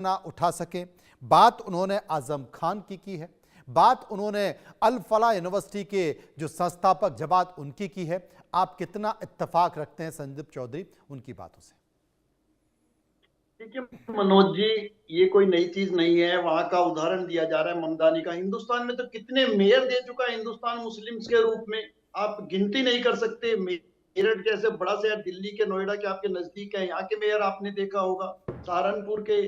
ना उठा सके। बात उन्होंने आजम खान की है, बात उन्होंने अल फलाह यूनिवर्सिटी के जो संस्थापक जमात उनकी की है। आप कितना इत्तेफाक रखते हैं संदीप चौधरी उनकी बातों से? देखिए मनोज जी, ये कोई नई चीज नहीं है। वहां का उदाहरण दिया जा रहा है ममदानी का। हिंदुस्तान में तो कितने मेयर दे चुका है हिंदुस्तान मुस्लिम्स के रूप में, आप गिनती नहीं कर सकते। मेरठ जैसे बड़ा शहर, दिल्ली के, नोएडा के आपके नजदीक है, यहाँ के मेयर आपने देखा होगा। सहारनपुर के,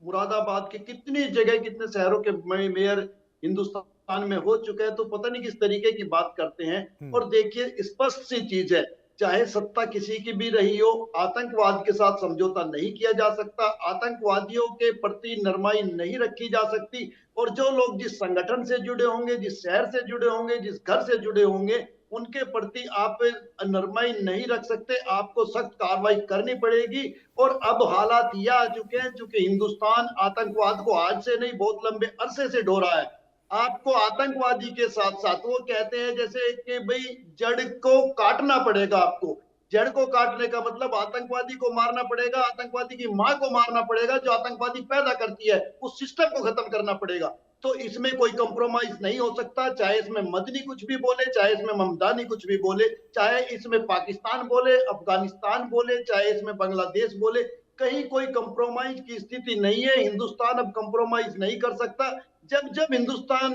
मुरादाबाद के, कितनी जगह, कितने शहरों के मेयर हिंदुस्तान में हो चुके हैं। तो पता नहीं किस तरीके की बात करते हैं। और देखिए स्पष्ट सी चीज है, चाहे सत्ता किसी की भी रही हो, आतंकवाद के साथ समझौता नहीं किया जा सकता, आतंकवादियों के प्रति नरमाई नहीं रखी जा सकती। और जो लोग जिस संगठन से जुड़े होंगे, जिस शहर से जुड़े होंगे, जिस घर से जुड़े होंगे, उनके प्रति आप नरमाई नहीं रख सकते, आपको सख्त कार्रवाई करनी पड़ेगी। और अब हालात यह आ चुके हैं, चूंकि हिंदुस्तान आतंकवाद को आज से नहीं बहुत लंबे अरसे से ढो रहा है। आपको आतंकवादी के साथ साथ, वो कहते हैं जैसे कि भाई जड़ को काटना पड़ेगा, आपको जड़ को काटने का मतलब आतंकवादी को मारना पड़ेगा, आतंकवादी की मां को मारना पड़ेगा जो आतंकवादी पैदा करती है, उस सिस्टम को खत्म करना पड़ेगा। तो इसमें कोई कंप्रोमाइज नहीं हो सकता, चाहे इसमें मदनी कुछ भी बोले, चाहे इसमें ममदानी कुछ भी बोले, चाहे इसमें पाकिस्तान बोले, अफगानिस्तान बोले, चाहे इसमें बांग्लादेश बोले, कहीं कोई कंप्रोमाइज की स्थिति नहीं है। हिंदुस्तान अब कंप्रोमाइज नहीं कर सकता। जब जब हिंदुस्तान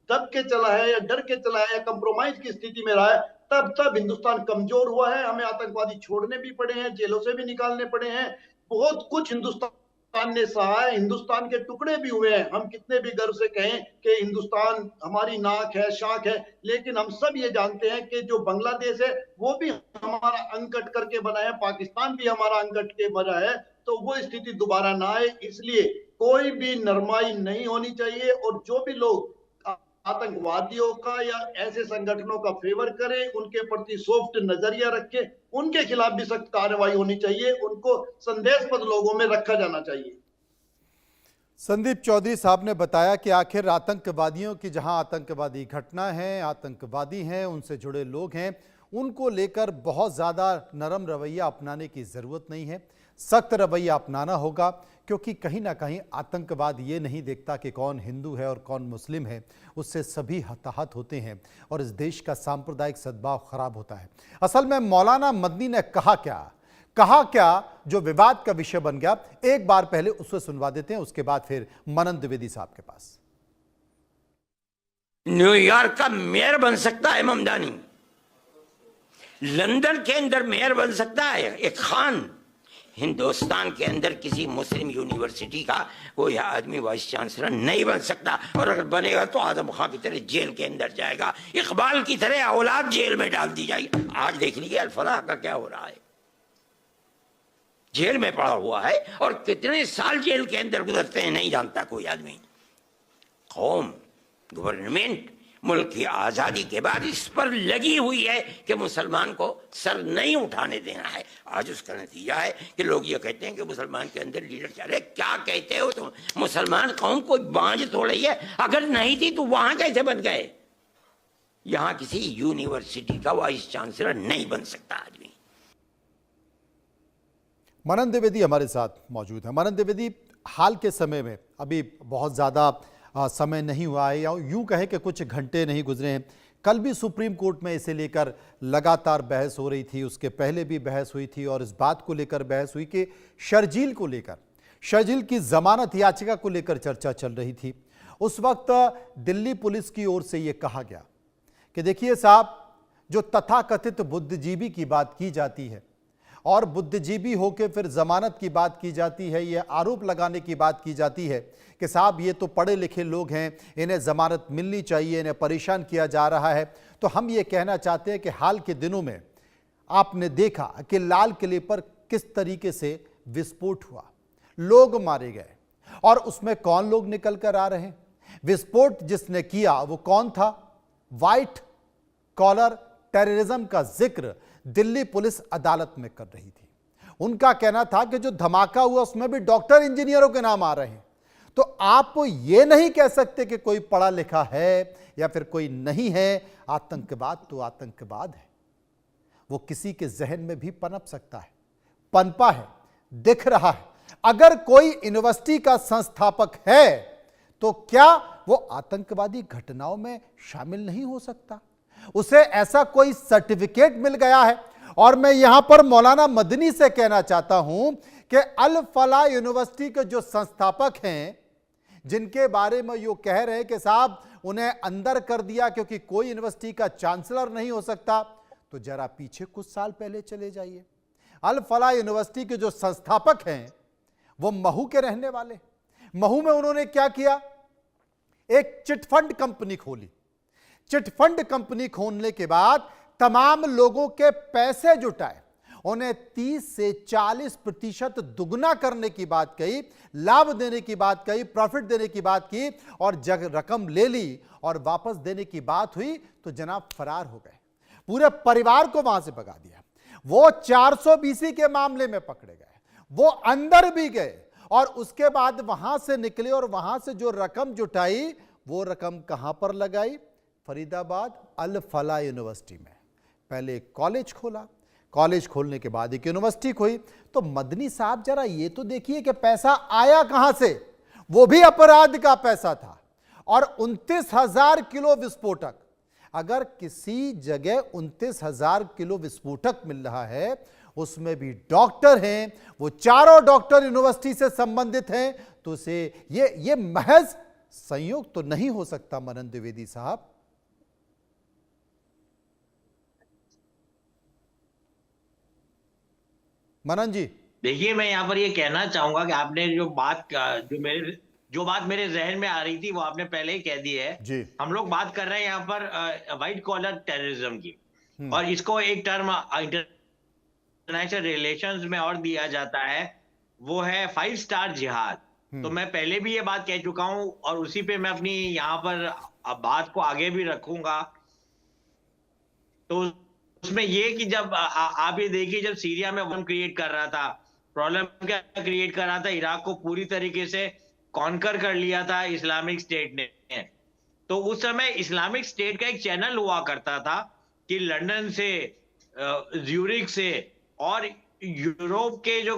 दब के चला है या डर के चला है या कंप्रोमाइज की स्थिति में रहा है, तब तब हिंदुस्तान कमजोर हुआ है। हमें आतंकवादी छोड़ने भी पड़े हैं, जेलों से भी निकालने पड़े हैं, बहुत कुछ हिंदुस्तान ने सहा है, हिंदुस्तान के टुकड़े भी हुए हैं। हम कितने भी गर्व से कहें कि हिंदुस्तान हमारी नाक है, शाख है, लेकिन हम सब ये जानते हैं कि जो बांग्लादेश है वो भी हमारा अंग कट करके बना है, पाकिस्तान भी हमारा अंग कट के बना है। तो वो स्थिति दोबारा ना आए, इसलिए कोई भी नरमाई नहीं होनी चाहिए। और जो भी लोग आतंकवादियों का या ऐसे संगठनों का फेवर करें, उनके प्रति सॉफ्ट नजरिया रखें, उनके खिलाफ भी सख्त कार्रवाई होनी चाहिए, उनको संदेशबद्ध लोगों में रखा जाना चाहिए। संदीप चौधरी साहब ने बताया कि आखिर आतंकवादियों की जहां आतंकवादी घटना है, आतंकवादी हैं, उनसे जुड़े लोग हैं, उनको लेकर बहुत ज़्यादा नरम रवैया अपनाने की ज़रूरत नहीं है, सख्त रवैया अपनाना होगा। क्योंकि कहीं ना कहीं आतंकवाद ये नहीं देखता कि कौन हिंदू है और कौन मुस्लिम है, उससे सभी हताहत होते हैं और इस देश का सांप्रदायिक सद्भाव खराब होता है। असल में मौलाना मदनी ने कहा क्या जो विवाद का विषय बन गया, एक बार पहले उसे सुनवा देते हैं, उसके बाद फिर मनन द्विवेदी साहब के पास। न्यूयॉर्क का मेयर बन सकता है ममदानी, लंदन के अंदर मेयर बन सकता है एक खान, हिंदुस्तान के अंदर किसी मुस्लिम यूनिवर्सिटी का कोई आदमी वाइस चांसलर नहीं बन सकता। और अगर बनेगा तो आजम खान की तरह जेल के अंदर जाएगा, इकबाल की तरह औलाद जेल में डाल दी जाएगी। आज देख लीजिए अल फलाह का क्या हो रहा है, जेल में पड़ा हुआ है और कितने साल जेल के अंदर गुजरते हैं नहीं जानता कोई आदमी। कौम, गवर्नमेंट मुल्क की आजादी के बाद इस पर लगी हुई है कि मुसलमान को सर नहीं उठाने देना है। आज उसका नतीजा है कि लोग ये कहते हैं कि मुसलमान के अंदर लीडर चल रहे। क्या कहते हो तुम? मुसलमान कौम कोई बांझ थोड़ी है, अगर नहीं थी तो वहां कैसे बन गए? यहां किसी यूनिवर्सिटी का वाइस चांसलर नहीं बन सकता आदमी। मनन द्विवेदी हमारे साथ मौजूद है। मनन द्विवेदी, हाल के समय में अभी बहुत ज़्यादा समय नहीं हुआ है, या यूं कहें कि कुछ घंटे नहीं गुजरे हैं, कल भी सुप्रीम कोर्ट में इसे लेकर लगातार बहस हो रही थी, उसके पहले भी बहस हुई थी और इस बात को लेकर बहस हुई कि शर्जील को लेकर, शर्जील की जमानत याचिका को लेकर चर्चा चल रही थी। उस वक्त दिल्ली पुलिस की ओर से यह कहा गया कि देखिए साहब, जो तथाकथित बुद्धिजीवी की बात की जाती है और बुद्धिजीवी होकर फिर जमानत की बात की जाती है, ये आरोप लगाने की बात की जाती है कि साहब ये तो पढ़े लिखे लोग हैं, इन्हें जमानत मिलनी चाहिए, इन्हें परेशान किया जा रहा है। तो हम ये कहना चाहते हैं कि हाल के दिनों में आपने देखा कि लाल किले पर किस तरीके से विस्फोट हुआ, लोग मारे गए, और उसमें कौन लोग निकल कर आ रहे हैं। विस्फोट जिसने किया वो कौन था? व्हाइट कॉलर टेररिज्म का जिक्र दिल्ली पुलिस अदालत में कर रही थी। उनका कहना था कि जो धमाका हुआ उसमें भी डॉक्टर इंजीनियरों के नाम आ रहे हैं। तो आप ये नहीं कह सकते कि कोई पढ़ा लिखा है या फिर कोई नहीं है। आतंकवाद तो आतंकवाद है, वो किसी के जहन में भी पनप सकता है, पनपा है, दिख रहा है। अगर कोई यूनिवर्सिटी का संस्थापक है तो क्या वो आतंकवादी घटनाओं में शामिल नहीं हो सकता? उसे ऐसा कोई सर्टिफिकेट मिल गया है? और मैं यहां पर मौलाना मदनी से कहना चाहता हूं कि अल फलाह यूनिवर्सिटी के जो संस्थापक हैं, जिनके बारे में यो कह रहे हैं कि साहब उन्हें अंदर कर दिया क्योंकि कोई यूनिवर्सिटी का चांसलर नहीं हो सकता, तो जरा पीछे कुछ साल पहले चले जाइए। अल फलाह यूनिवर्सिटी के जो संस्थापक हैं वो महू के रहने वाले। महू में उन्होंने क्या किया? एक चिटफंड कंपनी खोली। चिटफंड कंपनी खोलने के बाद तमाम लोगों के पैसे जुटाए, उन्हें 30 से 40% दुगना करने की बात कही, लाभ देने की बात कही, प्रॉफिट देने की बात की, और जब रकम ले ली और वापस देने की बात हुई तो जनाब फरार हो गए। पूरे परिवार को वहां से भगा दिया। वो 420 के मामले में पकड़े गए, वो अंदर भी गए और उसके बाद वहां से निकले और वहां से जो रकम जुटाई वो रकम कहां पर लगाई? फरीदाबाद अल फलाह यूनिवर्सिटी में। पहले एक कॉलेज खोला, कॉलेज खोलने के बाद एक यूनिवर्सिटी खोई। तो मदनी साहब जरा ये तो देखिए कि पैसा आया कहां से? वो भी अपराध का पैसा था। और 29,000 किलो विस्फोटक, अगर किसी जगह 29,000 किलो विस्फोटक मिल रहा है, उसमें भी डॉक्टर हैं, वो चारों डॉक्टर यूनिवर्सिटी से संबंधित हैं, तो उसे ये महज संयोग तो नहीं हो सकता मनन द्विवेदी साहब? मनन जी, देखिए, मैं यहाँ पर ये कहना चाहूंगा कि आपने जो बात मेरे जहन में आ रही थी वो आपने पहले ही कह दी है जी। हम लोग बात कर रहे हैं यहाँ पर व्हाइट कॉलर टेररिज्म की, और इसको एक टर्म इंटरनेशनल रिलेशंस में और दिया जाता है, वो है 5 स्टार जिहाद। तो मैं पहले भी ये बात कह चुका हूं और उसी पे मैं अपनी यहाँ पर बात को आगे भी रखूंगा। तो उसमें ये कि जब आप ये देखिए, जब सीरिया में वन क्रिएट कर रहा था, प्रॉब्लम क्या क्रिएट कर रहा था? इराक को पूरी तरीके से कॉन्कर कर लिया था इस्लामिक स्टेट ने। तो उस समय इस्लामिक स्टेट का एक चैनल हुआ करता था कि लंदन से, ज्यूरिक से और यूरोप के जो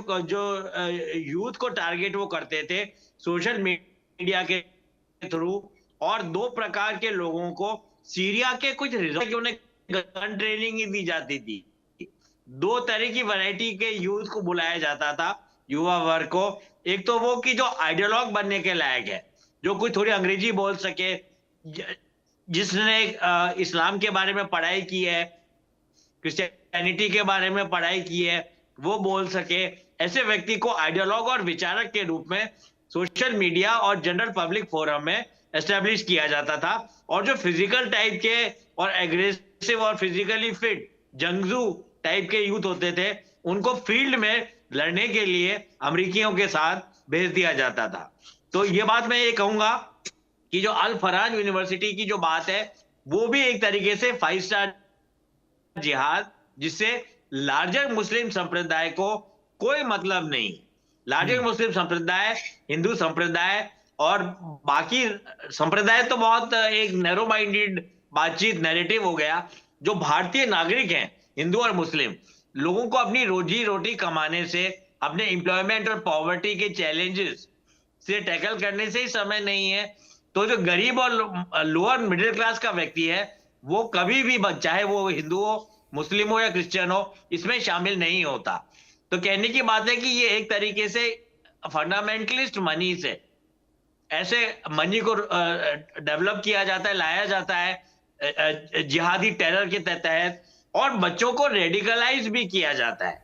यूथ को टारगेट वो करते थे सोशल मीडिया के थ्रू, और 2 प्रकार के लोगों को सीरिया के कुछ रिजल्ट उन्हें गन ट्रेनिंग ही दी जाती थी। 2 तरह की वैरायटी के यूथ को बुलाया जाता था, युवा वर्ग को। एक तो वो कि जो आइडियोलॉग बनने के लायक है, जो कोई थोड़ी अंग्रेजी बोल सके, जिसने इस्लाम के बारे में पढ़ाई की है, क्रिश्चियनिटी के बारे में पढ़ाई की है, वो बोल सके। ऐसे व्यक्ति को आइडियोलॉग और विचारक के रूप में सोशल मीडिया और जनरल पब्लिक फोरम में एस्टेब्लिश किया जाता था। और जो फिजिकल टाइप के और एग्रेसिव और फिजिकली फिट जंगजू टाइप के यूथ होते थे, उनको फील्ड में लड़ने के लिए अमेरिकियों के साथ भेज दिया जाता था। तो ये बात मैं ये कहूंगा कि जो अल फलाह यूनिवर्सिटी की जो बात है, वो भी एक तरीके से 5 स्टार जिहाद, जिससे लार्जर मुस्लिम संप्रदाय को कोई मतलब नहीं। लार्जर मुस्लिम संप्रदाय, हिंदू संप्रदाय और बाकी संप्रदाय तो बहुत एक नैरो माइंडेड बातचीत नैरेटिव हो गया। जो भारतीय नागरिक हैं, हिंदू और मुस्लिम, लोगों को अपनी रोजी रोटी कमाने से, अपने एम्प्लॉयमेंट और पॉवर्टी के चैलेंजेस से टैकल करने से ही समय नहीं है। तो जो गरीब और लोअर मिडिल क्लास का व्यक्ति है, वो कभी भी, चाहे वो हिंदू हो, मुस्लिम हो या क्रिश्चियन हो, इसमें शामिल नहीं होता। तो कहने की बात है कि ये एक तरीके से फंडामेंटलिस्ट मनी से, ऐसे मनी को डेवलप किया जाता है, लाया जाता है जिहादी टेरर के तहत, और बच्चों को रेडिकलाइज भी किया जाता है।